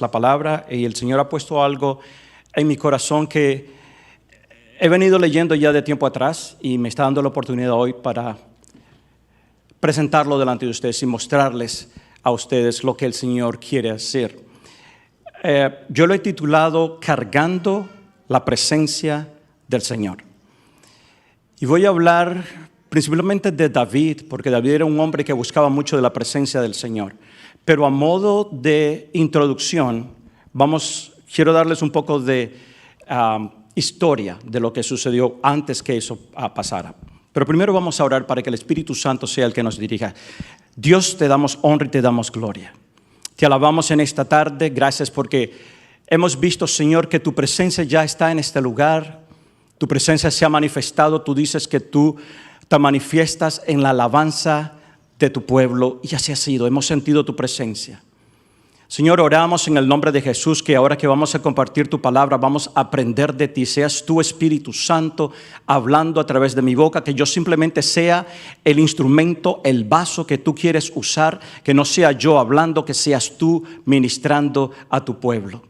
la palabra, y el Señor ha puesto algo en mi corazón que he venido leyendo ya de tiempo atrás y me está dando la oportunidad hoy para presentarlo delante de ustedes y mostrarles a ustedes lo que el Señor quiere hacer. Yo lo he titulado Cargando la presencia del Señor. Y voy a hablar principalmente de David, porque David era un hombre que buscaba mucho de la presencia del Señor. Pero a modo de introducción, quiero darles un poco de historia de lo que sucedió antes que eso pasara. Pero primero vamos a orar para que el Espíritu Santo sea el que nos dirija. Dios, te damos honra y te damos gloria. Te alabamos en esta tarde, gracias porque hemos visto, Señor, que tu presencia ya está en este lugar. Tu presencia se ha manifestado, tú dices que tú te manifiestas en la alabanza de tu pueblo y así ha sido, hemos sentido tu presencia. Señor, oramos en el nombre de Jesús que ahora que vamos a compartir tu palabra, vamos a aprender de ti. Seas tu Espíritu Santo hablando a través de mi boca, que yo simplemente sea el instrumento, el vaso que tú quieres usar, que no sea yo hablando, que seas tú ministrando a tu pueblo.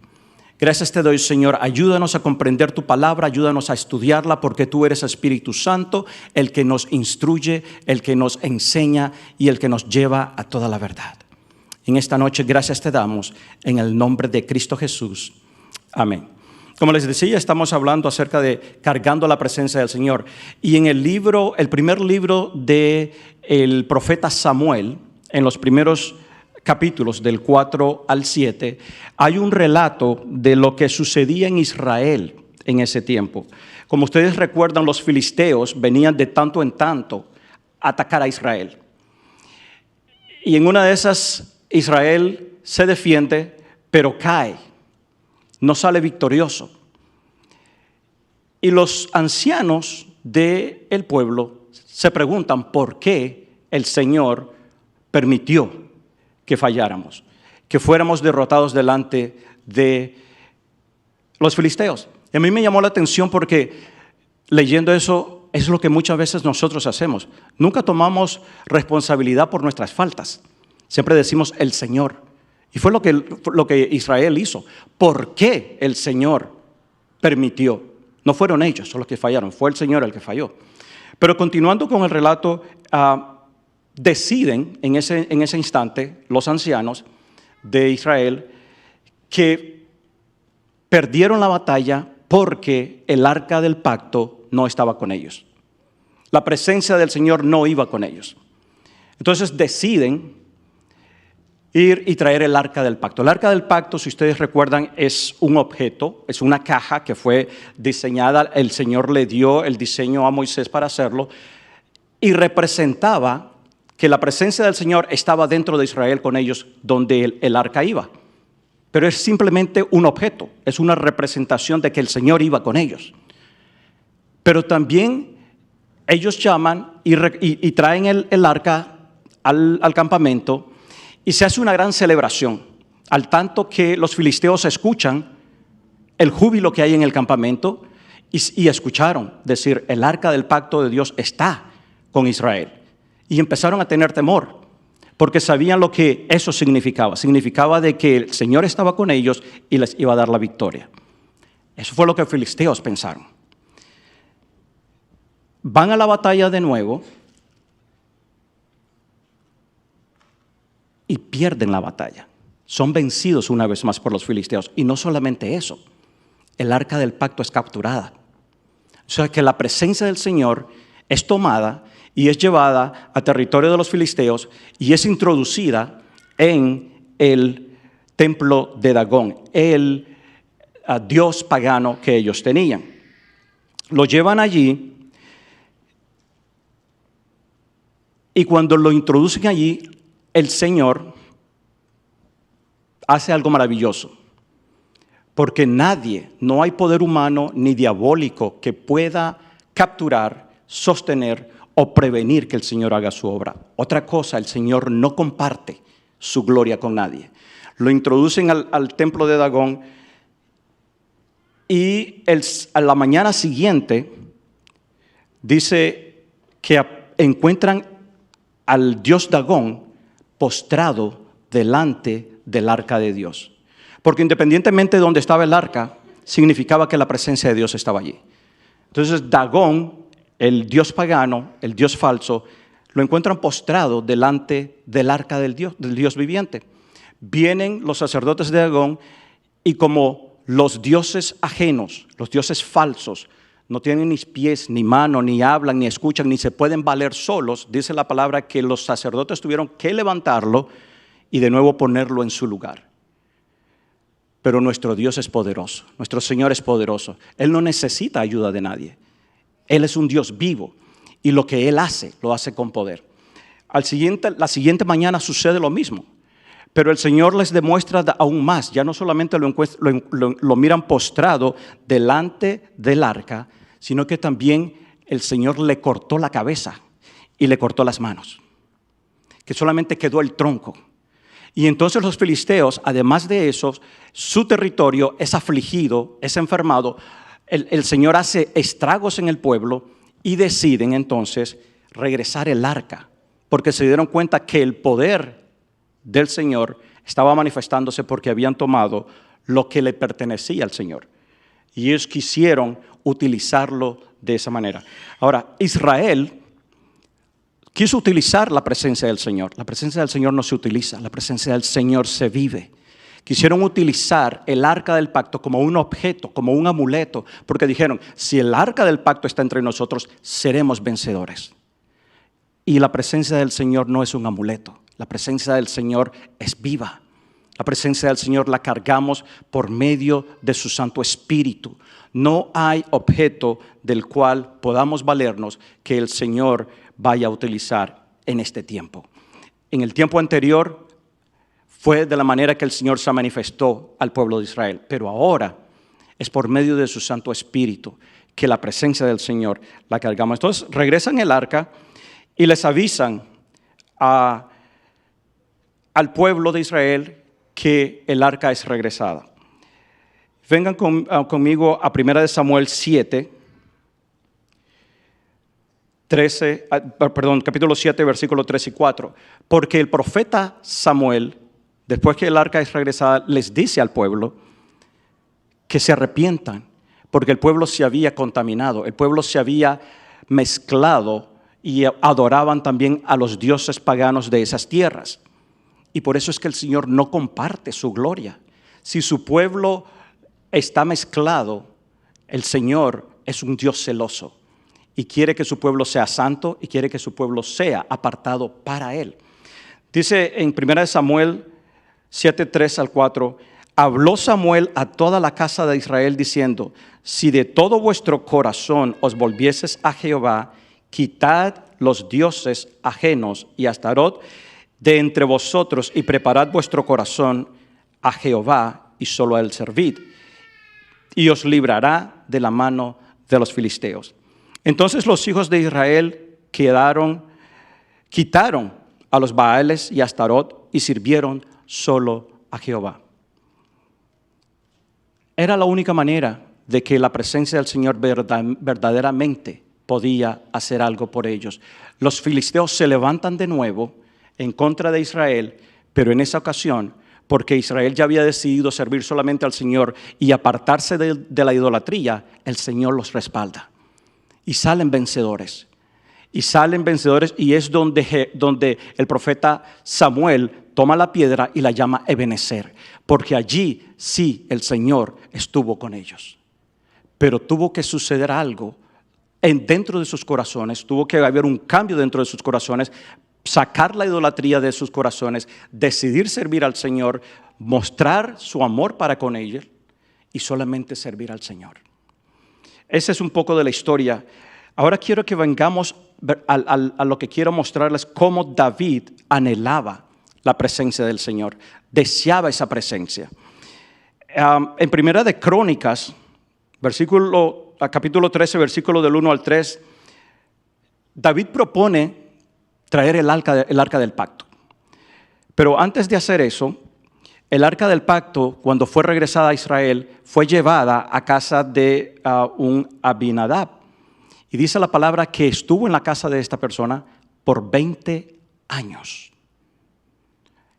Gracias te doy, Señor. Ayúdanos a comprender tu palabra, ayúdanos a estudiarla, porque tú eres Espíritu Santo, el que nos instruye, el que nos enseña y el que nos lleva a toda la verdad. En esta noche, gracias te damos en el nombre de Cristo Jesús. Amén. Como les decía, estamos hablando acerca de cargando la presencia del Señor. Y en el primer libro del profeta Samuel, en los primeros capítulos del 4 al 7, hay un relato de lo que sucedía en Israel en ese tiempo. Como ustedes recuerdan, los filisteos venían de tanto en tanto a atacar a Israel. Y en una de esas, Israel se defiende, pero cae, no sale victorioso. Y los ancianos del pueblo se preguntan por qué el Señor permitió que falláramos, que fuéramos derrotados delante de los filisteos. Y a mí me llamó la atención porque leyendo eso es lo que muchas veces nosotros hacemos. Nunca tomamos responsabilidad por nuestras faltas. Siempre decimos el Señor. Y fue lo que Israel hizo. ¿Por qué el Señor permitió? No fueron ellos los que fallaron, fue el Señor el que falló. Pero continuando con el relato, deciden en ese instante los ancianos de Israel que perdieron la batalla porque el arca del pacto no estaba con ellos. La presencia del Señor no iba con ellos. Entonces deciden ir y traer el arca del pacto. El arca del pacto, si ustedes recuerdan, es un objeto, es una caja que fue diseñada. El Señor le dio el diseño a Moisés para hacerlo y representaba que la presencia del Señor estaba dentro de Israel con ellos donde el arca iba. Pero es simplemente un objeto, es una representación de que el Señor iba con ellos. Pero también ellos llaman y traen el arca al campamento y se hace una gran celebración, al tanto que los filisteos escuchan el júbilo que hay en el campamento y escucharon decir, el arca del pacto de Dios está con Israel. Y empezaron a tener temor, porque sabían lo que eso significaba. Significaba de que el Señor estaba con ellos y les iba a dar la victoria. Eso fue lo que los filisteos pensaron. Van a la batalla de nuevo y pierden la batalla. Son vencidos una vez más por los filisteos. Y no solamente eso, el arca del pacto es capturada. O sea que la presencia del Señor es tomada y es llevada a territorio de los filisteos y es introducida en el templo de Dagón, el dios pagano que ellos tenían. Lo llevan allí y cuando lo introducen allí, el Señor hace algo maravilloso, porque no hay poder humano ni diabólico que pueda capturar, sostener o prevenir que el Señor haga su obra. Otra cosa, el Señor no comparte su gloria con nadie. Lo introducen al templo de Dagón y a la mañana siguiente dice que encuentran al dios Dagón postrado delante del arca de Dios. Porque independientemente de donde estaba el arca, significaba que la presencia de Dios estaba allí. Entonces Dagón, el dios pagano, el dios falso, lo encuentran postrado delante del arca del Dios viviente. Vienen los sacerdotes de Dagón y como los dioses ajenos, los dioses falsos, no tienen ni pies, ni mano, ni hablan, ni escuchan, ni se pueden valer solos, dice la palabra que los sacerdotes tuvieron que levantarlo y de nuevo ponerlo en su lugar. Pero nuestro Dios es poderoso, nuestro Señor es poderoso. Él no necesita ayuda de nadie. Él es un Dios vivo y lo que Él hace, lo hace con poder. La siguiente mañana sucede lo mismo, pero el Señor les demuestra aún más. Ya no solamente lo miran postrado delante del arca, sino que también el Señor le cortó la cabeza y le cortó las manos, que solamente quedó el tronco. Y entonces los filisteos, además de eso, su territorio es afligido, es enfermado. El Señor hace estragos en el pueblo y deciden entonces regresar el arca, porque se dieron cuenta que el poder del Señor estaba manifestándose porque habían tomado lo que le pertenecía al Señor. Y ellos quisieron utilizarlo de esa manera. Ahora, Israel quiso utilizar la presencia del Señor. La presencia del Señor no se utiliza, la presencia del Señor se vive. Quisieron utilizar el arca del pacto como un objeto, como un amuleto, porque dijeron, si el arca del pacto está entre nosotros, seremos vencedores. Y la presencia del Señor no es un amuleto, la presencia del Señor es viva. La presencia del Señor la cargamos por medio de su Santo Espíritu. No hay objeto del cual podamos valernos que el Señor vaya a utilizar en este tiempo. En el tiempo anterior fue de la manera que el Señor se manifestó al pueblo de Israel, pero ahora es por medio de su Santo Espíritu que la presencia del Señor la cargamos. Entonces regresan el arca y les avisan al pueblo de Israel que el arca es regresada. Vengan conmigo a 1 Samuel 7, capítulo 7, versículos 3 y 4. Porque el profeta Samuel, después que el arca es regresada, les dice al pueblo que se arrepientan, porque el pueblo se había contaminado, el pueblo se había mezclado y adoraban también a los dioses paganos de esas tierras. Y por eso es que el Señor no comparte su gloria. Si su pueblo está mezclado, el Señor es un Dios celoso y quiere que su pueblo sea santo y quiere que su pueblo sea apartado para Él. Dice en 1 Samuel 7, 3 al 4, habló Samuel a toda la casa de Israel diciendo, si de todo vuestro corazón os volvieses a Jehová, quitad los dioses ajenos y Astarot de entre vosotros y preparad vuestro corazón a Jehová y solo a Él servid, y os librará de la mano de los filisteos. Entonces los hijos de Israel quitaron a los Baales y a Astarot y sirvieron solo a Jehová. Era la única manera de que la presencia del Señor verdaderamente podía hacer algo por ellos. Los filisteos se levantan de nuevo en contra de Israel, pero en esa ocasión, porque Israel ya había decidido servir solamente al Señor y apartarse de la idolatría, el Señor los respalda. Y salen vencedores. Y es donde el profeta Samuel toma la piedra y la llama Ebenezer, porque allí sí el Señor estuvo con ellos. Pero tuvo que suceder algo dentro de sus corazones, tuvo que haber un cambio dentro de sus corazones, sacar la idolatría de sus corazones, decidir servir al Señor, mostrar su amor para con ellos y solamente servir al Señor. Ese es un poco de la historia. Ahora quiero que vengamos a lo que quiero mostrarles, cómo David anhelaba la presencia del Señor, deseaba esa presencia. En Primera de Crónicas, capítulo 13, versículo del 1 al 3, David propone traer el arca del pacto. Pero antes de hacer eso, el arca del pacto, cuando fue regresada a Israel, fue llevada a casa de un Abinadab. Y dice la palabra que estuvo en la casa de esta persona por 20 años.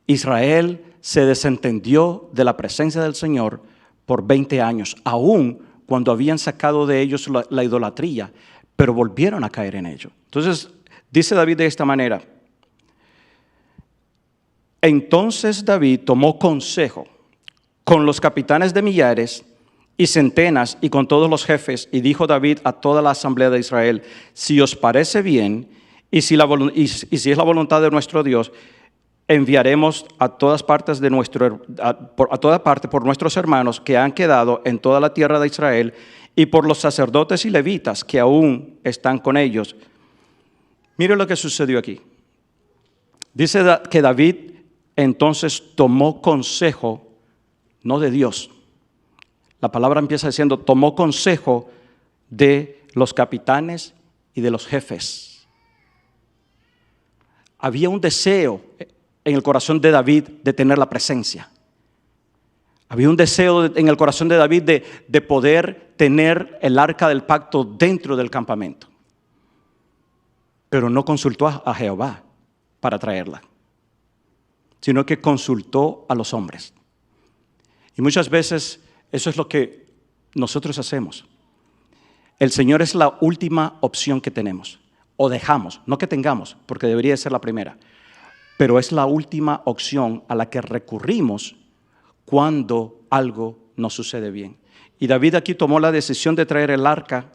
Israel se desentendió de la presencia del Señor por 20 años, aún cuando habían sacado de ellos la idolatría, pero volvieron a caer en ello. Entonces, dice David de esta manera: entonces David tomó consejo con los capitanes de millares y centenas y con todos los jefes, y dijo David a toda la asamblea de Israel: si os parece bien y si es la voluntad de nuestro Dios, enviaremos a todas partes por nuestros hermanos que han quedado en toda la tierra de Israel y por los sacerdotes y levitas que aún están con ellos. Mire lo que sucedió aquí. Dice que David entonces tomó consejo, no de Dios. La palabra empieza diciendo: tomó consejo de los capitanes y de los jefes. Había un deseo en el corazón de David de tener la presencia. Había un deseo en el corazón de David de poder tener el arca del pacto dentro del campamento. Pero no consultó a Jehová para traerla, sino que consultó a los hombres. Y muchas veces eso es lo que nosotros hacemos. El Señor es la última opción que tenemos, o dejamos, no que tengamos, porque debería ser la primera, pero es la última opción a la que recurrimos cuando algo no sucede bien. Y David aquí tomó la decisión de traer el arca,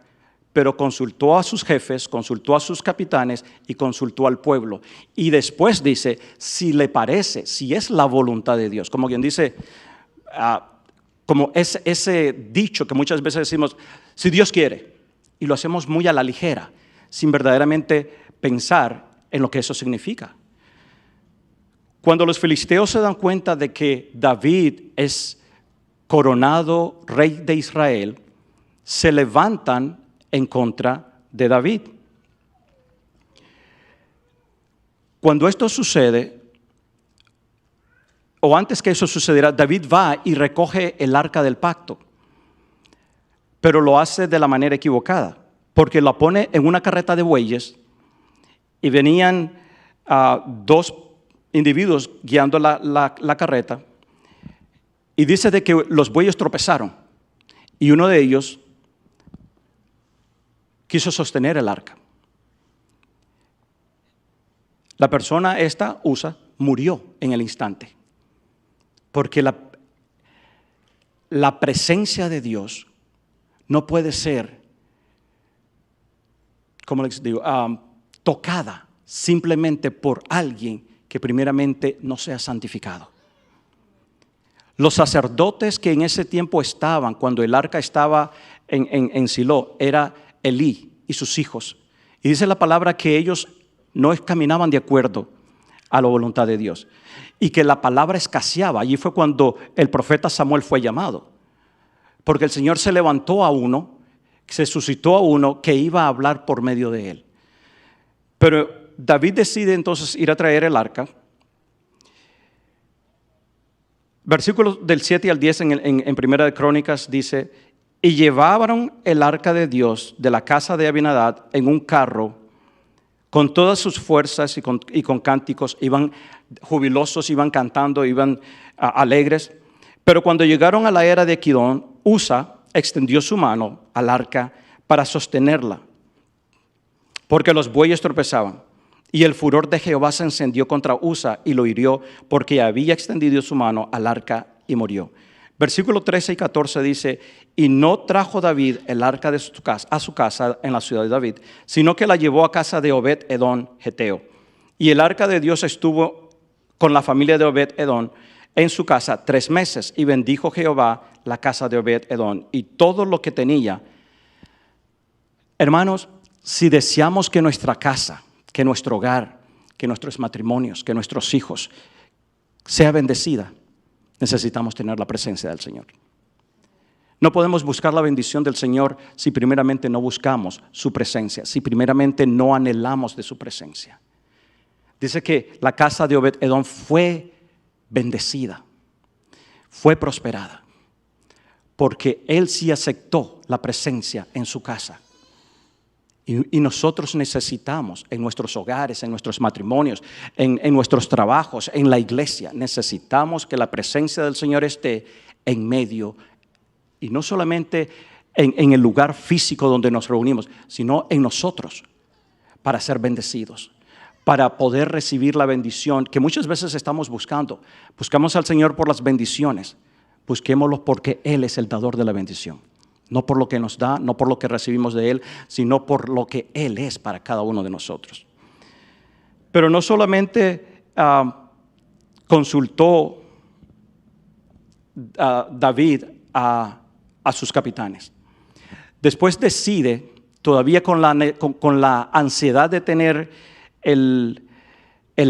pero consultó a sus jefes, consultó a sus capitanes y consultó al pueblo. Y después dice: si le parece, si es la voluntad de Dios. Como quien dice, como ese dicho que muchas veces decimos: si Dios quiere, y lo hacemos muy a la ligera, sin verdaderamente pensar en lo que eso significa. Cuando los filisteos se dan cuenta de que David es coronado rey de Israel, se levantan en contra de David. Cuando esto sucede, o antes que eso sucediera, David va y recoge el arca del pacto, pero lo hace de la manera equivocada, porque la pone en una carreta de bueyes y venían dos individuos guiando la carreta, y dice de que los bueyes tropezaron y uno de ellos quiso sostener el arca. La persona murió en el instante, porque la presencia de Dios no puede ser, ¿cómo les digo?, tocada simplemente por alguien que primeramente no sea santificado. Los sacerdotes que en ese tiempo estaban, cuando el arca estaba en Silo, era Elí y sus hijos. Y dice la palabra que ellos no caminaban de acuerdo a la voluntad de Dios, y que la palabra escaseaba. Allí fue cuando el profeta Samuel fue llamado, porque el Señor se levantó a uno, se suscitó a uno que iba a hablar por medio de él. Pero David decide entonces ir a traer el arca. Versículos del 7 al 10 en Primera de Crónicas dice: y llevaron el arca de Dios de la casa de Abinadab en un carro con todas sus fuerzas y con cánticos. Iban jubilosos, iban cantando, iban alegres. Pero cuando llegaron a la era de Kidón, Usa extendió su mano al arca para sostenerla, porque los bueyes tropezaban. Y el furor de Jehová se encendió contra Usa y lo hirió, porque había extendido su mano al arca y murió. Versículos 13 y 14 dice: y no trajo David el arca a su casa en la ciudad de David, sino que la llevó a casa de Obed-Edom geteo. Y el arca de Dios estuvo con la familia de Obed-Edom en su casa 3 meses, y bendijo Jehová la casa de Obed-Edom y todo lo que tenía. Hermanos, si deseamos que nuestra casa, que nuestro hogar, que nuestros matrimonios, que nuestros hijos sea bendecida, necesitamos tener la presencia del Señor. No podemos buscar la bendición del Señor si primeramente no buscamos su presencia, si primeramente no anhelamos de su presencia. Dice que la casa de Obed-Edom fue bendecida, fue prosperada, porque él sí aceptó la presencia en su casa. Y nosotros necesitamos en nuestros hogares, en nuestros matrimonios, en nuestros trabajos, en la iglesia, necesitamos que la presencia del Señor esté en medio. Y no solamente en el lugar físico donde nos reunimos, sino en nosotros, para ser bendecidos, para poder recibir la bendición que muchas veces estamos buscando. Buscamos al Señor por las bendiciones, busquémoslo porque Él es el dador de la bendición. No por lo que nos da, no por lo que recibimos de Él, sino por lo que Él es para cada uno de nosotros. Pero no solamente consultó David a sus capitanes. Después decide, todavía con la ansiedad de tener el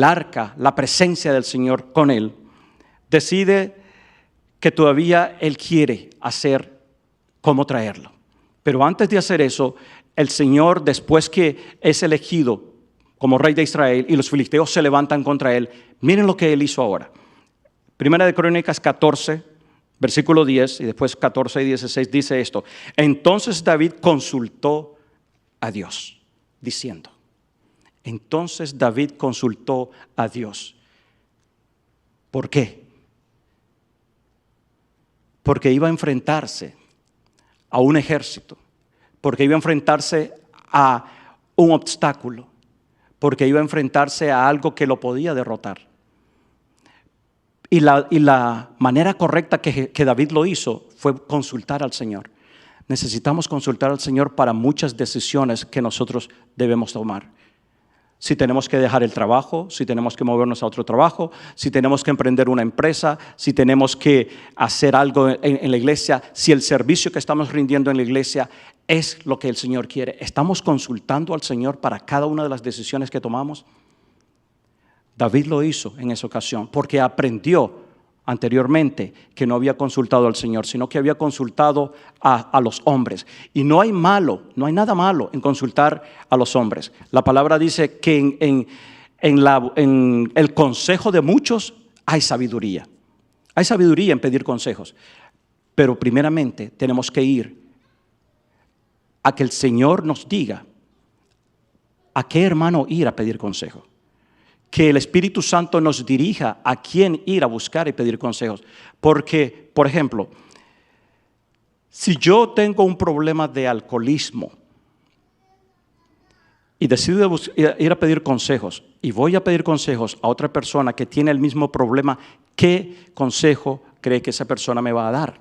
arca, la presencia del Señor con él, decide que todavía él quiere hacer cómo traerlo. Pero antes de hacer eso, el Señor, después que es elegido como rey de Israel y los filisteos se levantan contra él, miren lo que él hizo ahora. Primera de Crónicas 14, versículo 10 y después 14 y 16 dice esto. Entonces David consultó a Dios, diciendo. Entonces David consultó a Dios. ¿Por qué? Porque iba a enfrentarse a un ejército, porque iba a enfrentarse a un obstáculo, porque iba a enfrentarse a algo que lo podía derrotar. Y la manera correcta que David lo hizo fue consultar al Señor. Necesitamos consultar al Señor para muchas decisiones que nosotros debemos tomar. Si tenemos que dejar el trabajo, si tenemos que movernos a otro trabajo, si tenemos que emprender una empresa, si tenemos que hacer algo en la iglesia, si el servicio que estamos rindiendo en la iglesia es lo que el Señor quiere. ¿Estamos consultando al Señor para cada una de las decisiones que tomamos? David lo hizo en esa ocasión porque aprendió anteriormente que no había consultado al Señor, sino que había consultado a los hombres. Y no hay nada malo en consultar a los hombres. La palabra dice que en el consejo de muchos hay sabiduría. Hay sabiduría en pedir consejos. Pero primeramente tenemos que ir a que el Señor nos diga a qué hermano ir a pedir consejo. Que el Espíritu Santo nos dirija a quién ir a buscar y pedir consejos. Porque, por ejemplo, si yo tengo un problema de alcoholismo y decido ir a pedir consejos y voy a pedir consejos a otra persona que tiene el mismo problema, ¿qué consejo cree que esa persona me va a dar?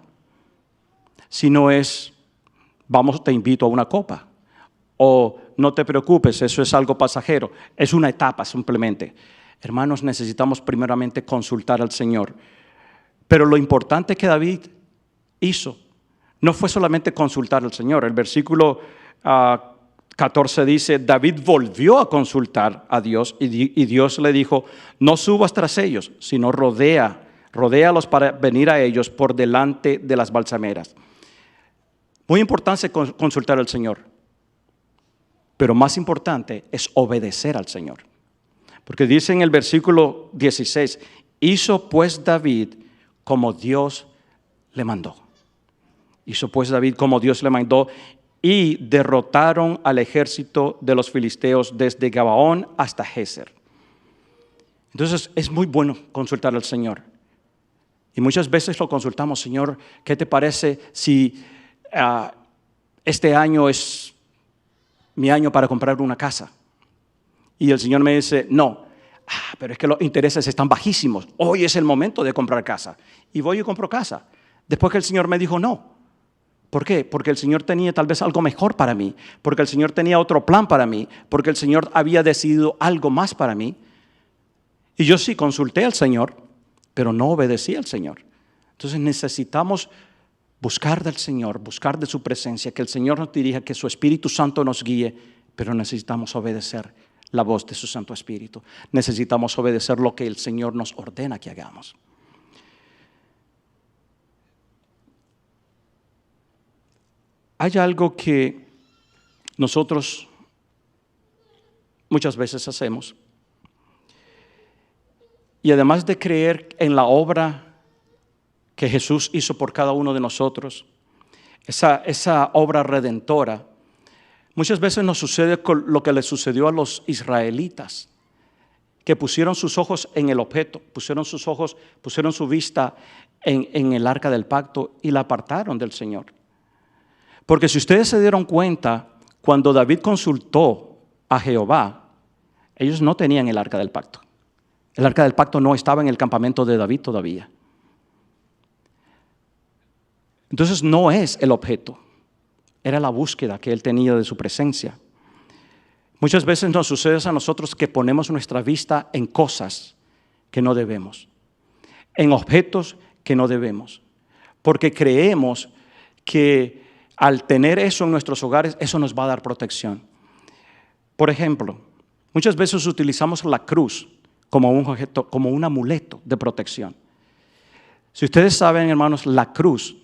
Si no es, vamos, te invito a una copa. O no te preocupes, eso es algo pasajero, es una etapa simplemente. Hermanos, necesitamos primeramente consultar al Señor. Pero lo importante que David hizo no fue solamente consultar al Señor. El versículo 14 dice, David volvió a consultar a Dios y Dios le dijo, no subas tras ellos, sino rodéalos para venir a ellos por delante de las balsameras. Muy importante consultar al Señor. Pero más importante es obedecer al Señor. Porque dice en el versículo 16, hizo pues David como Dios le mandó. Hizo pues David como Dios le mandó y derrotaron al ejército de los filisteos desde Gabaón hasta Géser. Entonces es muy bueno consultar al Señor. Y muchas veces lo consultamos, Señor, ¿qué te parece si este año es mi año para comprar una casa? Y el Señor me dice, no, pero es que los intereses están bajísimos, hoy es el momento de comprar casa. Y voy y compro casa. Después que el Señor me dijo no. ¿Por qué? Porque el Señor tenía tal vez algo mejor para mí, porque el Señor tenía otro plan para mí, porque el Señor había decidido algo más para mí. Y yo sí consulté al Señor, pero no obedecí al Señor. Entonces necesitamos buscar del Señor, buscar de su presencia, que el Señor nos dirija, que su Espíritu Santo nos guíe, pero necesitamos obedecer la voz de su Santo Espíritu. Necesitamos obedecer lo que el Señor nos ordena que hagamos. Hay algo que nosotros muchas veces hacemos, y además de creer en la obra que Jesús hizo por cada uno de nosotros, esa obra redentora, Muchas veces nos sucede con lo que le sucedió a los israelitas, que pusieron sus ojos en el objeto, pusieron su vista en el arca del pacto y la apartaron del Señor. Porque si ustedes se dieron cuenta, cuando David consultó a Jehová, ellos no tenían el arca del pacto. El arca del pacto no estaba en el campamento de David todavía. Entonces no es el objeto, era la búsqueda que él tenía de su presencia. Muchas veces nos sucede a nosotros que ponemos nuestra vista en cosas que no debemos, en objetos que no debemos, porque creemos que al tener eso en nuestros hogares, eso nos va a dar protección. Por ejemplo, muchas veces utilizamos la cruz como un objeto, como un amuleto de protección. Si ustedes saben, hermanos, la cruz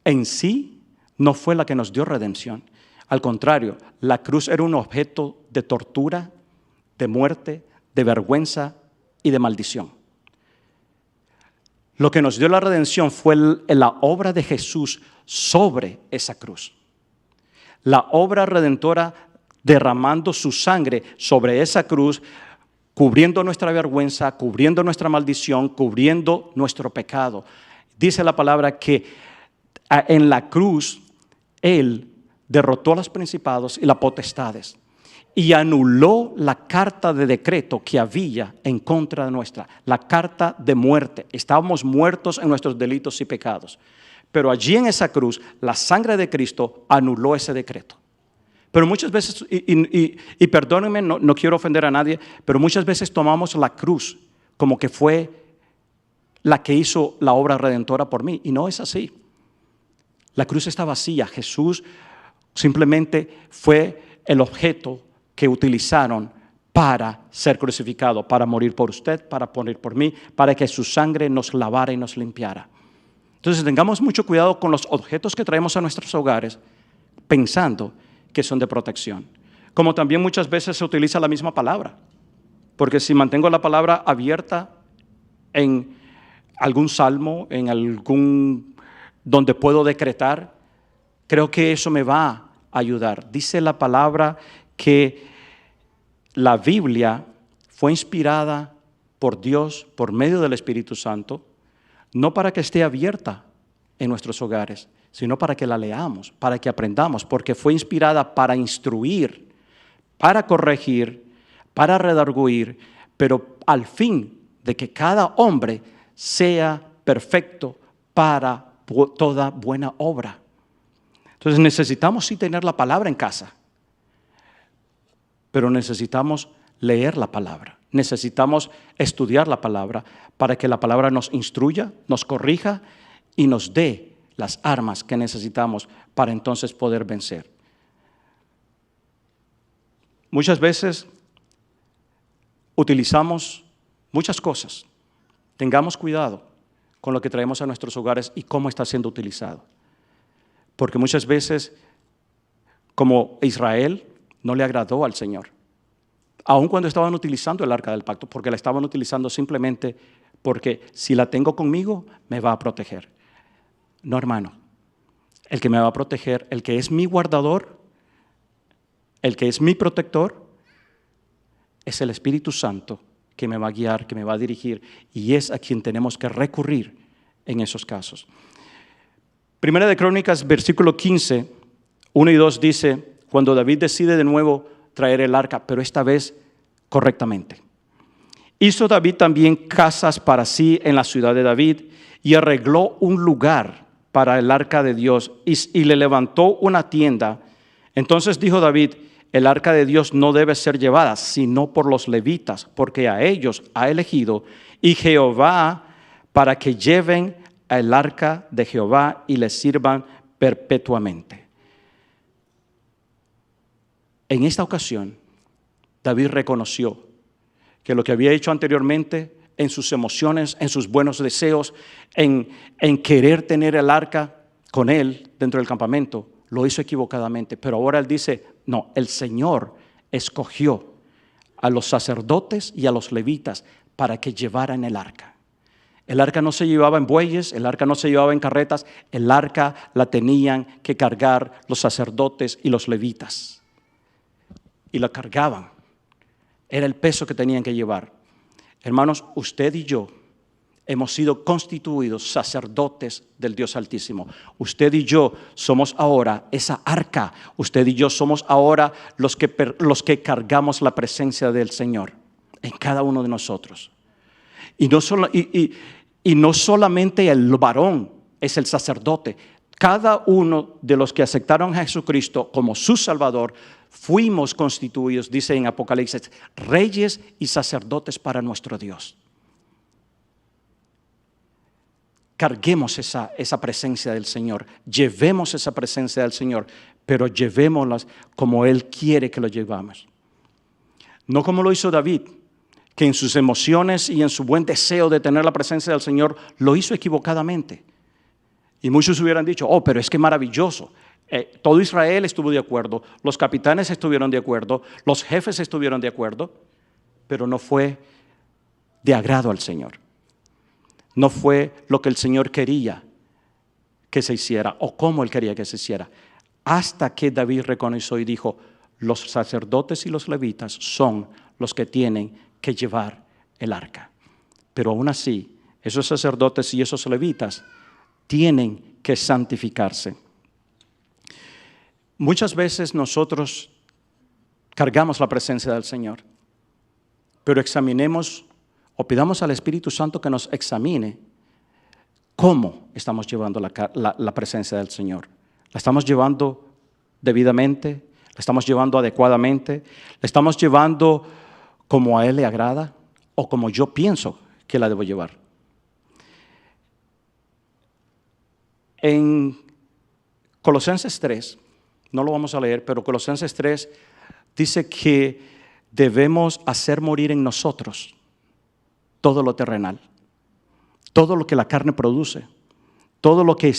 en sí no fue la que nos dio redención. Al contrario, la cruz era un objeto de tortura, de muerte, de vergüenza y de maldición. Lo que nos dio la redención fue la obra de Jesús sobre esa cruz. La obra redentora derramando su sangre sobre esa cruz, cubriendo nuestra vergüenza, cubriendo nuestra maldición, cubriendo nuestro pecado. Dice la palabra que en la cruz Él derrotó a los principados y las potestades y anuló la carta de decreto que había en contra de nuestra, la carta de muerte. Estábamos muertos en nuestros delitos y pecados. Pero allí en esa cruz, la sangre de Cristo anuló ese decreto. Pero muchas veces, y perdónenme, no quiero ofender a nadie, pero muchas veces tomamos la cruz como que fue la que hizo la obra redentora por mí. Y no es así. La cruz está vacía. Jesús simplemente fue el objeto que utilizaron para ser crucificado, para morir por usted, para morir por mí, para que su sangre nos lavara y nos limpiara. Entonces tengamos mucho cuidado con los objetos que traemos a nuestros hogares, pensando que son de protección. Como también muchas veces se utiliza la misma palabra, porque si mantengo la palabra abierta en algún salmo, en algún donde puedo decretar, creo que eso me va a ayudar. Dice la palabra que la Biblia fue inspirada por Dios por medio del Espíritu Santo, no para que esté abierta en nuestros hogares, sino para que la leamos, para que aprendamos, porque fue inspirada para instruir, para corregir, para redarguir, pero al fin de que cada hombre sea perfecto para toda buena obra. Entonces necesitamos sí tener la palabra en casa, pero necesitamos leer la palabra, necesitamos estudiar la palabra para que la palabra nos instruya, nos corrija y nos dé las armas que necesitamos para entonces poder vencer. Muchas veces utilizamos muchas cosas. Tengamos cuidado con lo que traemos a nuestros hogares y cómo está siendo utilizado. Porque muchas veces, como Israel, no le agradó al Señor. Aun cuando estaban utilizando el arca del pacto, porque la estaban utilizando simplemente porque si la tengo conmigo, me va a proteger. No, hermano. El que me va a proteger, el que es mi guardador, el que es mi protector, es el Espíritu Santo que me va a guiar, que me va a dirigir, y es a quien tenemos que recurrir en esos casos. Primera de Crónicas, versículo 15, 1 y 2 dice, cuando David decide de nuevo traer el arca, pero esta vez correctamente. Hizo David también casas para sí en la ciudad de David y arregló un lugar para el arca de Dios y le levantó una tienda. Entonces dijo David, el arca de Dios no debe ser llevada sino por los levitas, porque a ellos ha elegido, y Jehová para que lleven el arca de Jehová y le sirvan perpetuamente. En esta ocasión, David reconoció que lo que había hecho anteriormente en sus emociones, en sus buenos deseos, en querer tener el arca con él dentro del campamento, lo hizo equivocadamente. Pero ahora él dice, no, el Señor escogió a los sacerdotes y a los levitas para que llevaran el arca. El arca no se llevaba en bueyes, el arca no se llevaba en carretas, el arca la tenían que cargar los sacerdotes y los levitas. Y la cargaban. Era el peso que tenían que llevar. Hermanos, usted y yo hemos sido constituidos sacerdotes del Dios Altísimo. Usted y yo somos ahora esa arca. Usted y yo somos ahora los que cargamos la presencia del Señor en cada uno de nosotros. Y no solamente el varón es el sacerdote. Cada uno de los que aceptaron a Jesucristo como su Salvador, fuimos constituidos, dice en Apocalipsis, reyes y sacerdotes para nuestro Dios. Carguemos esa presencia del Señor, llevemos esa presencia del Señor, pero llevémoslas como Él quiere que lo llevamos. No como lo hizo David, que en sus emociones y en su buen deseo de tener la presencia del Señor, lo hizo equivocadamente. Y muchos hubieran dicho, pero es que maravilloso. Todo Israel estuvo de acuerdo, los capitanes estuvieron de acuerdo, los jefes estuvieron de acuerdo, pero no fue de agrado al Señor. No fue lo que el Señor quería que se hiciera o como Él quería que se hiciera. Hasta que David reconoció y dijo, los sacerdotes y los levitas son los que tienen que llevar el arca. Pero aún así, esos sacerdotes y esos levitas tienen que santificarse. Muchas veces nosotros cargamos la presencia del Señor, pero examinemos o pidamos al Espíritu Santo que nos examine cómo estamos llevando la presencia del Señor. ¿La estamos llevando debidamente? ¿La estamos llevando adecuadamente? ¿La estamos llevando como a Él le agrada o como yo pienso que la debo llevar? En Colosenses 3, no lo vamos a leer, pero Colosenses 3 dice que debemos hacer morir en nosotros todo lo terrenal, todo lo que la carne produce, todo lo que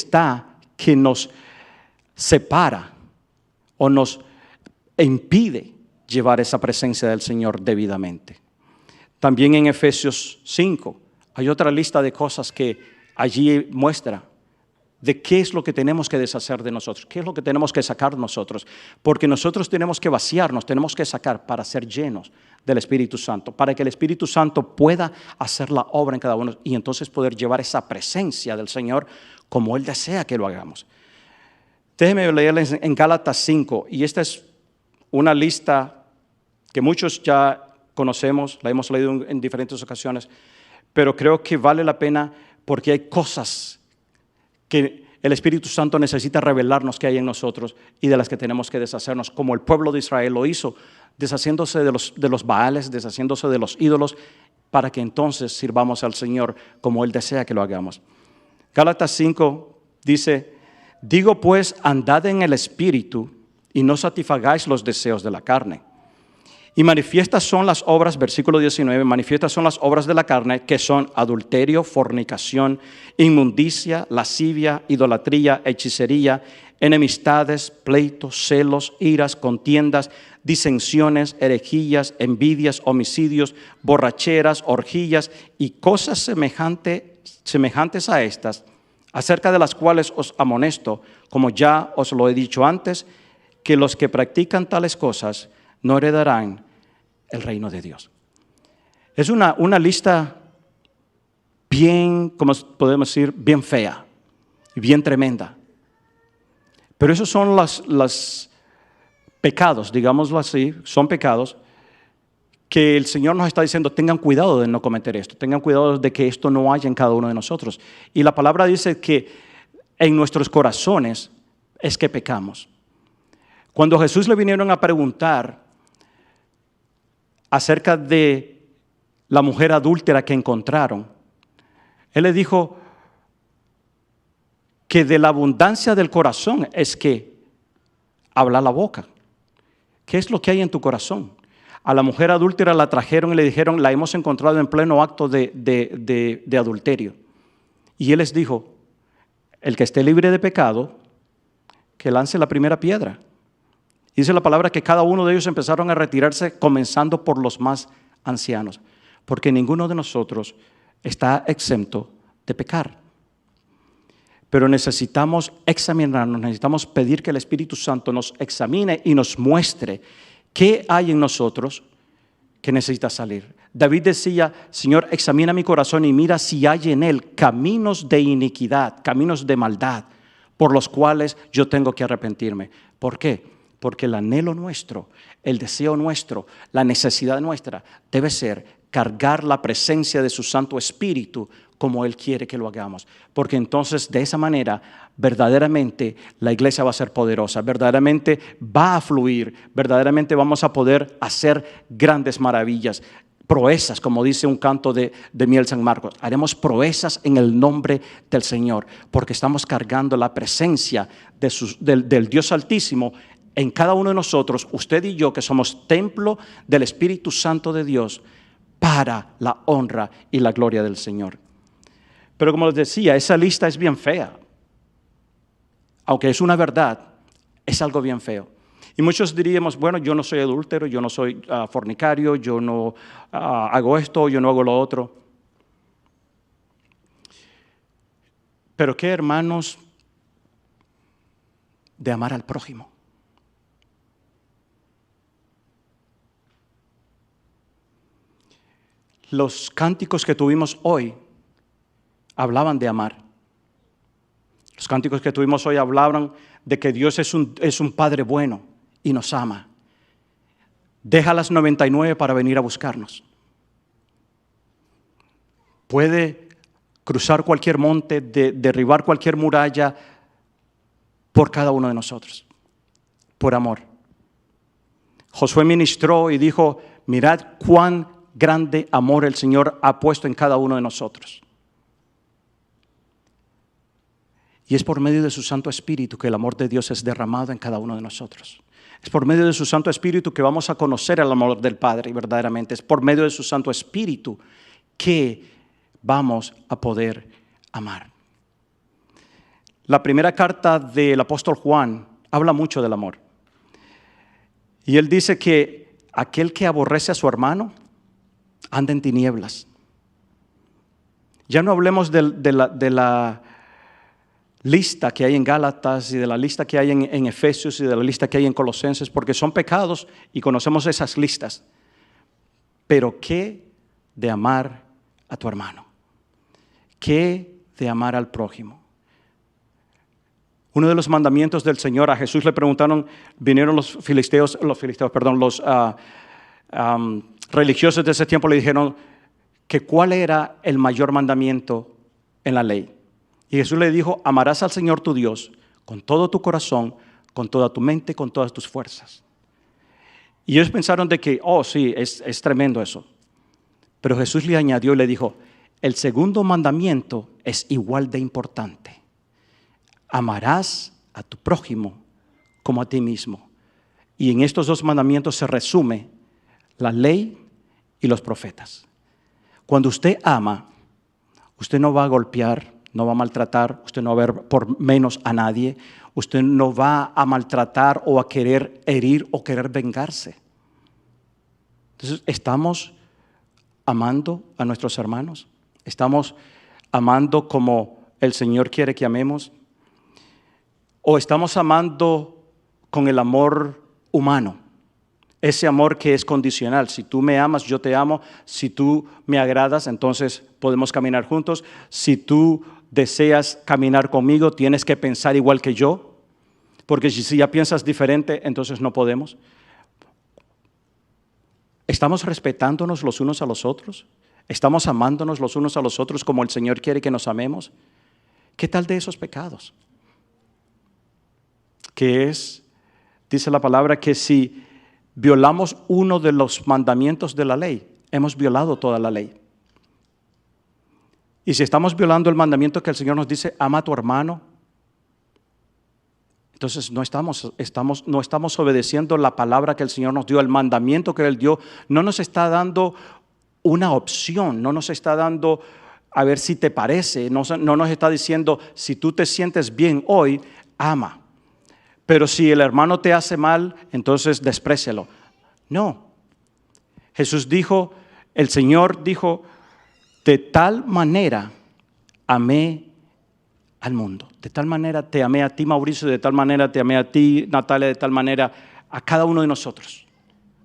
que nos separa o nos impide llevar esa presencia del Señor debidamente. También en Efesios 5 hay otra lista de cosas que allí muestra de qué es lo que tenemos que deshacer de nosotros, qué es lo que tenemos que sacar de nosotros, porque nosotros tenemos que vaciarnos, tenemos que sacar para ser llenos del Espíritu Santo, para que el Espíritu Santo pueda hacer la obra en cada uno y entonces poder llevar esa presencia del Señor como Él desea que lo hagamos. Déjenme leerles en Gálatas 5, y esta es una lista que muchos ya conocemos, la hemos leído en diferentes ocasiones, pero creo que vale la pena porque hay cosas que el Espíritu Santo necesita revelarnos que hay en nosotros y de las que tenemos que deshacernos, como el pueblo de Israel lo hizo, deshaciéndose de los Baales, deshaciéndose de los ídolos, para que entonces sirvamos al Señor como Él desea que lo hagamos. Gálatas 5 dice, digo pues, andad en el Espíritu y no satisfagáis los deseos de la carne. Y manifiestas son las obras, versículo 19, manifiestas son las obras de la carne, que son adulterio, fornicación, inmundicia, lascivia, idolatría, hechicería, enemistades, pleitos, celos, iras, contiendas, disensiones, herejías, envidias, homicidios, borracheras, orgías y cosas semejantes a estas, acerca de las cuales os amonesto, como ya os lo he dicho antes, que los que practican tales cosas no heredarán el reino de Dios. Es una lista bien, como podemos decir, bien fea y bien tremenda. Pero esos son los pecados, digámoslo así, son pecados que el Señor nos está diciendo, tengan cuidado de no cometer esto, tengan cuidado de que esto no haya en cada uno de nosotros. Y la palabra dice que en nuestros corazones es que pecamos. Cuando a Jesús le vinieron a preguntar acerca de la mujer adúltera que encontraron, Él le dijo que de la abundancia del corazón es que habla la boca. ¿Qué es lo que hay en tu corazón? A la mujer adúltera la trajeron y le dijeron, la hemos encontrado en pleno acto de adulterio. Y Él les dijo, el que esté libre de pecado, que lance la primera piedra. Dice la palabra que cada uno de ellos empezaron a retirarse, comenzando por los más ancianos, porque ninguno de nosotros está exento de pecar. Pero necesitamos examinarnos, necesitamos pedir que el Espíritu Santo nos examine y nos muestre qué hay en nosotros que necesita salir. David decía, Señor, examina mi corazón y mira si hay en él caminos de iniquidad, caminos de maldad, por los cuales yo tengo que arrepentirme. ¿Por qué? Porque el anhelo nuestro, el deseo nuestro, la necesidad nuestra debe ser cargar la presencia de su Santo Espíritu como Él quiere que lo hagamos. Porque entonces de esa manera verdaderamente la iglesia va a ser poderosa, verdaderamente va a fluir, verdaderamente vamos a poder hacer grandes maravillas, proezas, como dice un canto de Miel San Marcos. Haremos proezas en el nombre del Señor, porque estamos cargando la presencia del Dios Altísimo en cada uno de nosotros, usted y yo, que somos templo del Espíritu Santo de Dios, para la honra y la gloria del Señor. Pero como les decía, esa lista es bien fea. Aunque es una verdad, es algo bien feo. Y muchos diríamos, bueno, yo no soy adúltero, yo no soy fornicario, yo no hago esto, yo no hago lo otro. Pero qué, hermanos, de amar al prójimo. Los cánticos que tuvimos hoy hablaban de amar. Los cánticos que tuvimos hoy hablaban de que Dios es un Padre bueno y nos ama. Deja las 99 para venir a buscarnos. Puede cruzar cualquier monte, derribar cualquier muralla por cada uno de nosotros, por amor. Josué ministró y dijo, mirad cuán grande amor el Señor ha puesto en cada uno de nosotros. Y es por medio de su Santo Espíritu que el amor de Dios es derramado en cada uno de nosotros. Es por medio de su Santo Espíritu que vamos a conocer el amor del Padre verdaderamente. Es por medio de su Santo Espíritu que vamos a poder amar. La primera carta del apóstol Juan habla mucho del amor. Y él dice que aquel que aborrece a su hermano anda en tinieblas. Ya no hablemos de la lista que hay en Gálatas y de la lista que hay en Efesios y de la lista que hay en Colosenses, porque son pecados y conocemos esas listas. Pero ¿qué de amar a tu hermano? ¿Qué de amar al prójimo? Uno de los mandamientos del Señor, a Jesús le preguntaron, vinieron los religiosos de ese tiempo le dijeron que cuál era el mayor mandamiento en la ley. Y Jesús le dijo, amarás al Señor tu Dios con todo tu corazón, con toda tu mente, con todas tus fuerzas. Y ellos pensaron de que, sí, es tremendo eso. Pero Jesús le añadió y le dijo, el segundo mandamiento es igual de importante. Amarás a tu prójimo como a ti mismo. Y en estos dos mandamientos se resume la ley y los profetas. Cuando usted ama, usted no va a golpear, no va a maltratar, usted no va a ver por menos a nadie, usted no va a maltratar o a querer herir o querer vengarse. Entonces, ¿estamos amando a nuestros hermanos? ¿Estamos amando como el Señor quiere que amemos? ¿O estamos amando con el amor humano? Ese amor que es condicional. Si tú me amas, yo te amo. Si tú me agradas, entonces podemos caminar juntos. Si tú deseas caminar conmigo, tienes que pensar igual que yo. Porque si ya piensas diferente, entonces no podemos. ¿Estamos respetándonos los unos a los otros? ¿Estamos amándonos los unos a los otros como el Señor quiere que nos amemos? ¿Qué tal de esos pecados? Que es, dice la palabra, que si violamos uno de los mandamientos de la ley, hemos violado toda la ley. Y si estamos violando el mandamiento que el Señor nos dice, ama a tu hermano, entonces no estamos obedeciendo la palabra que el Señor nos dio, el mandamiento que Él dio. No nos está dando una opción, no nos está dando a ver si te parece, no nos está diciendo, si tú te sientes bien hoy, ama. Pero si el hermano te hace mal, entonces desprécialo. No. Jesús dijo, el Señor dijo, de tal manera amé al mundo. De tal manera te amé a ti, Mauricio, de tal manera te amé a ti, Natalia, de tal manera a cada uno de nosotros.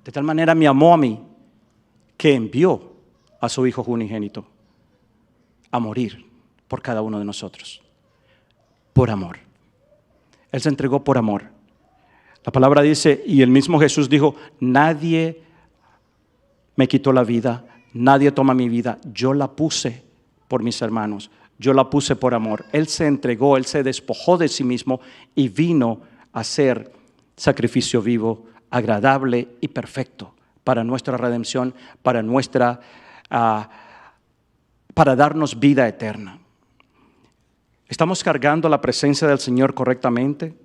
De tal manera me amó a mí que envió a su Hijo unigénito a morir por cada uno de nosotros. Por amor. Él se entregó por amor. La palabra dice, y el mismo Jesús dijo, nadie me quitó la vida, nadie toma mi vida, yo la puse por mis hermanos, yo la puse por amor. Él se entregó, Él se despojó de sí mismo y vino a ser sacrificio vivo, agradable y perfecto para nuestra redención, para darnos vida eterna. ¿Estamos cargando la presencia del Señor correctamente?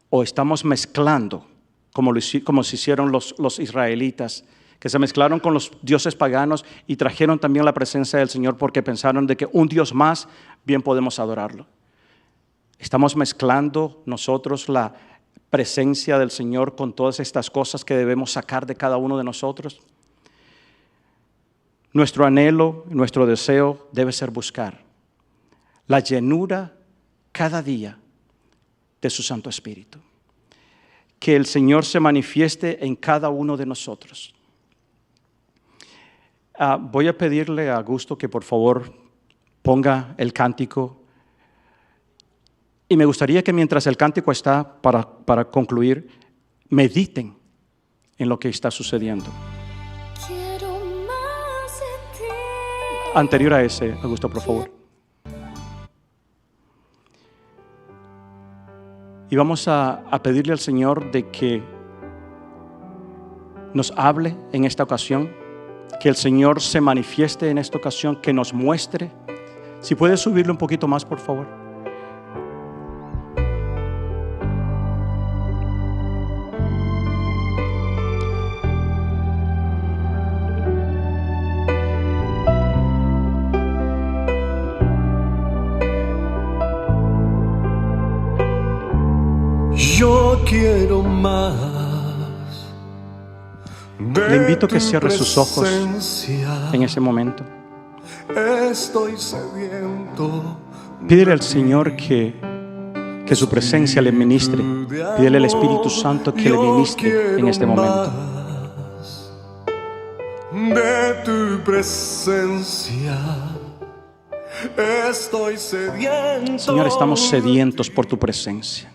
¿O estamos mezclando, como se hicieron los israelitas, que se mezclaron con los dioses paganos y trajeron también la presencia del Señor porque pensaron de que un Dios más bien podemos adorarlo? ¿Estamos mezclando nosotros la presencia del Señor con todas estas cosas que debemos sacar de cada uno de nosotros? Nuestro anhelo, nuestro deseo debe ser buscar la llenura cada día de su Santo Espíritu. Que el Señor se manifieste en cada uno de nosotros. Voy a pedirle a Augusto que por favor ponga el cántico. Y me gustaría que mientras el cántico está para concluir, mediten en lo que está sucediendo. Quiero más de ti. Anterior a ese, Augusto, por favor. Y vamos a pedirle al Señor de que nos hable en esta ocasión, que el Señor se manifieste en esta ocasión, que nos muestre. Si puedes subirle un poquito más, por favor. Yo quiero más. Le invito a que cierre sus ojos en ese momento. Estoy sediento. Pídele al Señor que su presencia le ministre. Pídele al Espíritu Santo que le ministre en este momento. De tu presencia. Estoy sediento. Señor, estamos sedientos por tu presencia.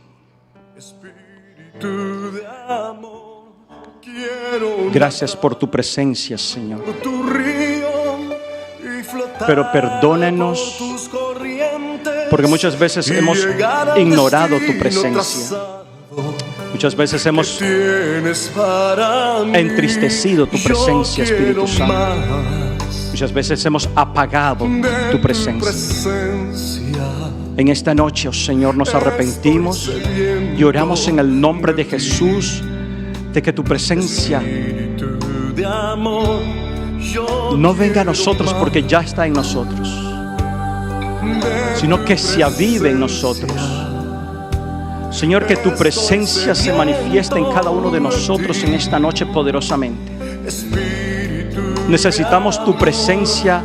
Espíritu de amor, quiero Gracias por tu presencia, Señor. tu río y flotar Pero perdónanos, por tus corrientes, porque muchas veces y hemos llegar al ignorado tu destino presencia. trazado Muchas veces hemos que tienes para mí. entristecido tu presencia, Yo Espíritu quiero Santo. más Muchas veces hemos apagado de tu presencia. En esta noche, oh Señor, nos arrepentimos y oramos en el nombre de Jesús de que tu presencia Espíritu de amor, yo no venga a quiero nosotros más porque ya está en nosotros, de sino que se avive en nosotros. Señor, que tu presencia se manifieste en cada uno de nosotros en esta noche poderosamente. Espíritu Necesitamos tu presencia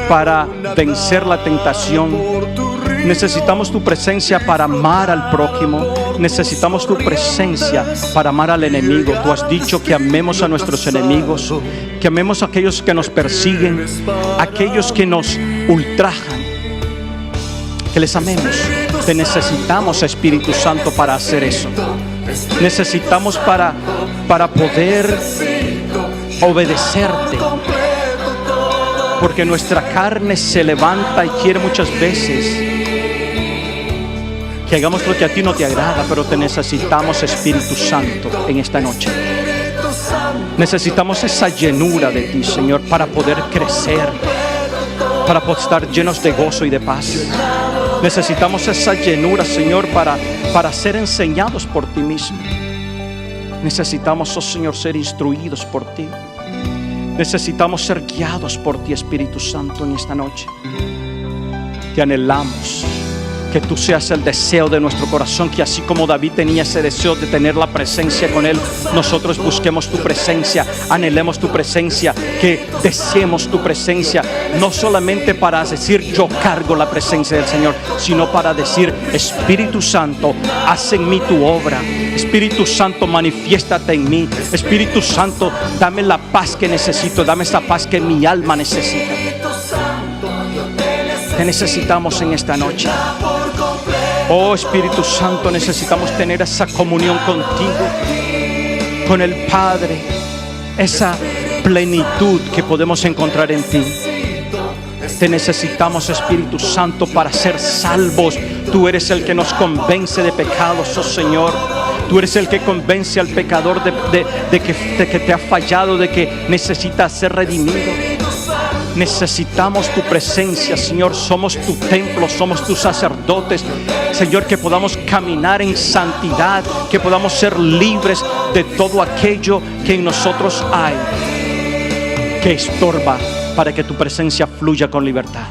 para vencer la tentación. por tu río. Necesitamos tu presencia para amar al prójimo. Necesitamos tu presencia para amar al enemigo. Tú has dicho que amemos a nuestros enemigos, que amemos a aquellos que nos persiguen, aquellos que nos ultrajan, que les amemos. Te necesitamos, Espíritu Santo, para hacer eso. Necesitamos para poder obedecerte, porque nuestra carne se levanta y quiere muchas veces que hagamos lo que a ti no te agrada, pero te necesitamos, Espíritu Santo, en esta noche. Necesitamos esa llenura de ti, Señor, para poder crecer, para poder estar llenos de gozo y de paz. Necesitamos esa llenura, Señor, para ser enseñados por ti mismo. Necesitamos, oh Señor, ser instruidos por ti. Necesitamos ser guiados por ti, Espíritu Santo, en esta noche. Te anhelamos, Que tú seas el deseo de nuestro corazón, que así como David tenía ese deseo de tener la presencia con Él, nosotros busquemos tu presencia, anhelemos tu presencia, que deseemos tu presencia, no solamente para decir yo cargo la presencia del Señor, sino para decir Espíritu Santo, haz en mí tu obra. Espíritu Santo, manifiéstate en mí. Espíritu Santo, dame la paz que necesito, dame esa paz que mi alma necesita. Te necesitamos en esta noche. Oh Espíritu Santo, necesitamos tener esa comunión contigo, con el Padre, esa plenitud que podemos encontrar en ti. Te necesitamos, Espíritu Santo, para ser salvos. Tú eres el que nos convence de pecados, oh Señor. Tú eres el que convence al pecador de que te ha fallado, de que necesita ser redimido. Necesitamos tu presencia, Señor. Somos tu templo, somos tus sacerdotes, Señor, que podamos caminar en santidad, que podamos ser libres de todo aquello que en nosotros hay que estorba para que tu presencia fluya con libertad.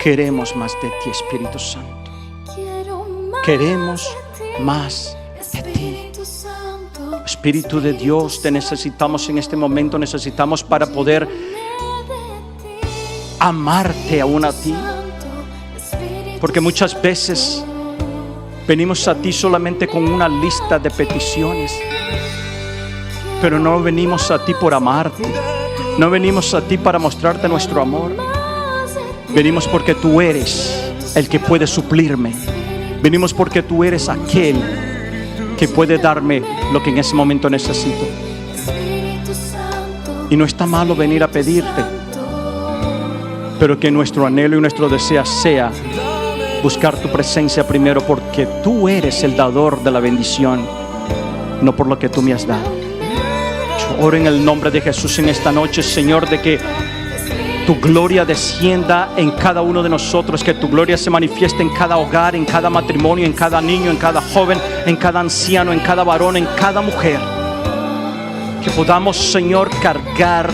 Queremos más de ti, Espíritu Santo. Queremos más de ti. Espíritu de Dios, te necesitamos en este momento. Necesitamos para poder amarte aún a ti. Porque muchas veces venimos a ti solamente con una lista de peticiones, pero no venimos a ti por amarte. No venimos a ti para mostrarte nuestro amor. Venimos porque tú eres el que puede suplirme. Venimos porque tú eres aquel que puede darme lo que en ese momento necesito. Y no está malo venir a pedirte, pero que nuestro anhelo y nuestro deseo sea buscar tu presencia primero, porque tú eres el dador de la bendición, no por lo que tú me has dado. Yo oro en el nombre de Jesús en esta noche, Señor, de que tu gloria descienda en cada uno de nosotros, que tu gloria se manifieste en cada hogar, en cada matrimonio, en cada niño, en cada joven, en cada anciano, en cada varón, en cada mujer. Que podamos, Señor, cargar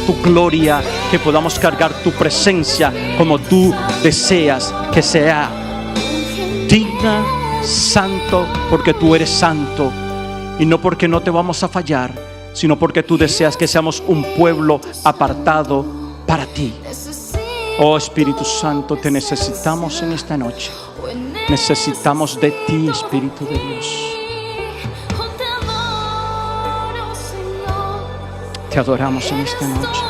tu gloria, que podamos cargar tu presencia como tú deseas que sea. Digna, santo, porque tú eres santo, y no porque no te vamos a fallar, sino porque tú deseas que seamos un pueblo apartado para ti. Oh Espíritu Santo, te necesitamos en esta noche. Necesitamos de ti, Espíritu de Dios. Te adoramos en esta noche.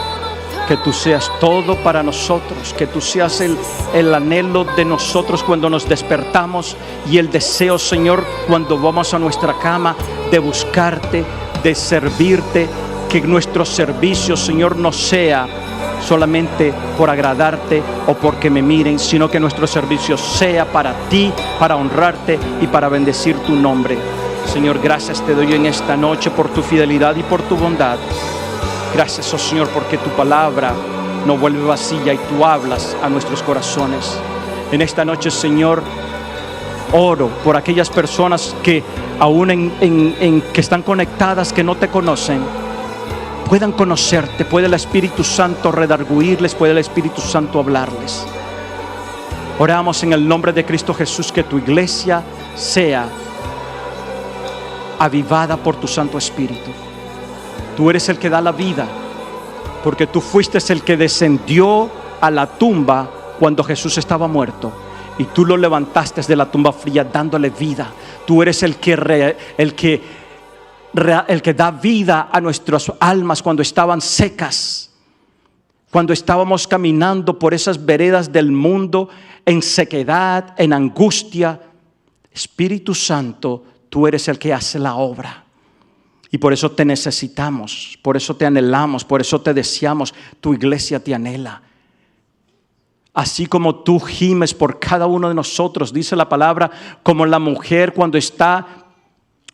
Que tú seas todo para nosotros, que tú seas el anhelo de nosotros cuando nos despertamos, y el deseo, Señor, cuando vamos a nuestra cama, de buscarte, de servirte. Que nuestro servicio, Señor, no sea solamente por agradarte o porque me miren, sino que nuestro servicio sea para ti, para honrarte y para bendecir tu nombre. Señor, gracias te doy en esta noche por tu fidelidad y por tu bondad. Gracias, oh Señor, porque tu palabra no vuelve vacía y tú hablas a nuestros corazones. En esta noche, Señor, oro por aquellas personas que aún que están conectadas, que no te conocen, puedan conocerte. Puede el Espíritu Santo redarguirles, puede el Espíritu Santo hablarles. Oramos en el nombre de Cristo Jesús, que tu iglesia sea avivada por tu Santo Espíritu. Tú eres el que da la vida, porque tú fuiste el que descendió a la tumba cuando Jesús estaba muerto, y tú lo levantaste de la tumba fría dándole vida. Tú eres el que da vida a nuestras almas cuando estaban secas, cuando estábamos caminando por esas veredas del mundo en sequedad, en angustia. Espíritu Santo, tú eres el que hace la obra. Y por eso te necesitamos, por eso te anhelamos, por eso te deseamos. Tu iglesia te anhela. Así como tú gimes por cada uno de nosotros, dice la palabra, como la mujer cuando está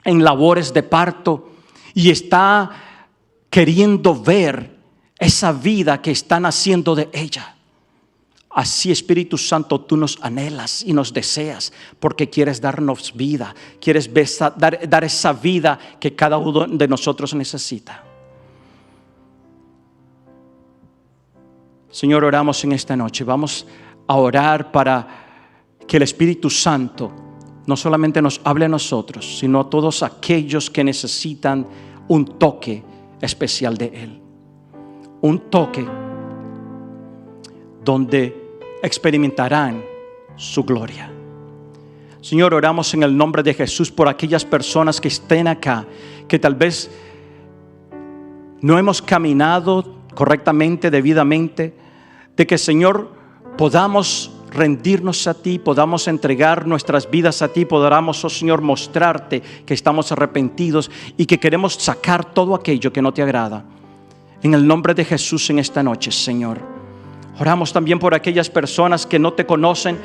en labores de parto y está queriendo ver esa vida que está naciendo de ella. Así, Espíritu Santo, tú nos anhelas y nos deseas, porque quieres darnos vida, quieres dar esa vida que cada uno de nosotros necesita. Señor, oramos en esta noche. Vamos a orar para que el Espíritu Santo no solamente nos hable a nosotros, sino a todos aquellos que necesitan un toque especial de Él. Un toque donde experimentarán su gloria. Señor, oramos en el nombre de Jesús por aquellas personas que estén acá, que tal vez no hemos caminado correctamente, debidamente, de que, Señor, podamos rendirnos a ti, podamos entregar nuestras vidas a ti, podamos, oh Señor, mostrarte que estamos arrepentidos y que queremos sacar todo aquello que no te agrada. En el nombre de Jesús en esta noche, Señor. Oramos también por aquellas personas que no te conocen.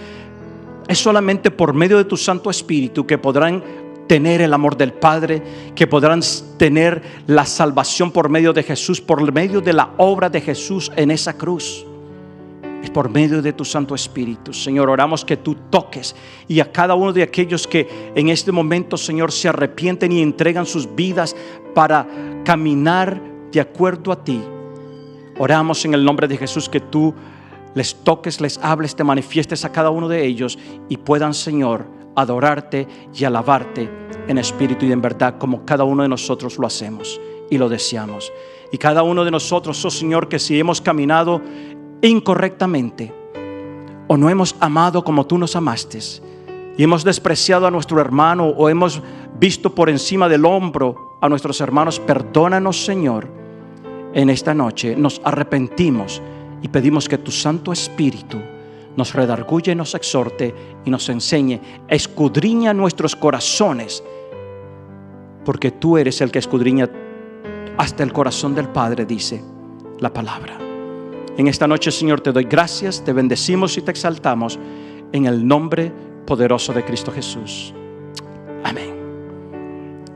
Es solamente por medio de tu Santo Espíritu que podrán tener el amor del Padre, que podrán tener la salvación por medio de Jesús, por medio de la obra de Jesús en esa cruz. Es por medio de tu Santo Espíritu. Señor, oramos que tú toques y a cada uno de aquellos que en este momento, Señor, se arrepienten y entregan sus vidas para caminar de acuerdo a ti. Oramos en el nombre de Jesús que tú les toques, les hables, te manifiestes a cada uno de ellos y puedan, Señor, adorarte y alabarte en espíritu y en verdad, como cada uno de nosotros lo hacemos y lo deseamos. Y cada uno de nosotros, oh Señor, que si hemos caminado incorrectamente o no hemos amado como tú nos amaste y hemos despreciado a nuestro hermano o hemos visto por encima del hombro a nuestros hermanos, perdónanos, Señor. En esta noche nos arrepentimos y pedimos que tu Santo Espíritu nos redarguya y nos exhorte y nos enseñe, escudriña nuestros corazones, porque tú eres el que escudriña hasta el corazón del Padre, dice la palabra. En esta noche, Señor, te doy gracias, te bendecimos y te exaltamos en el nombre poderoso de Cristo Jesús. Amén.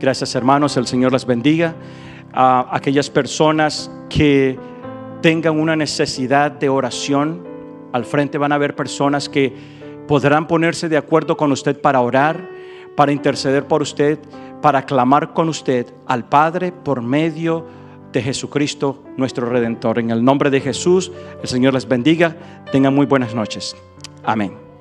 Gracias, hermanos, el Señor les bendiga. A aquellas personas que tengan una necesidad de oración, al frente van a haber personas que podrán ponerse de acuerdo con usted para orar, para interceder por usted, para clamar con usted al Padre por medio de Jesucristo, nuestro Redentor. En el nombre de Jesús, el Señor les bendiga. Tengan muy buenas noches. Amén.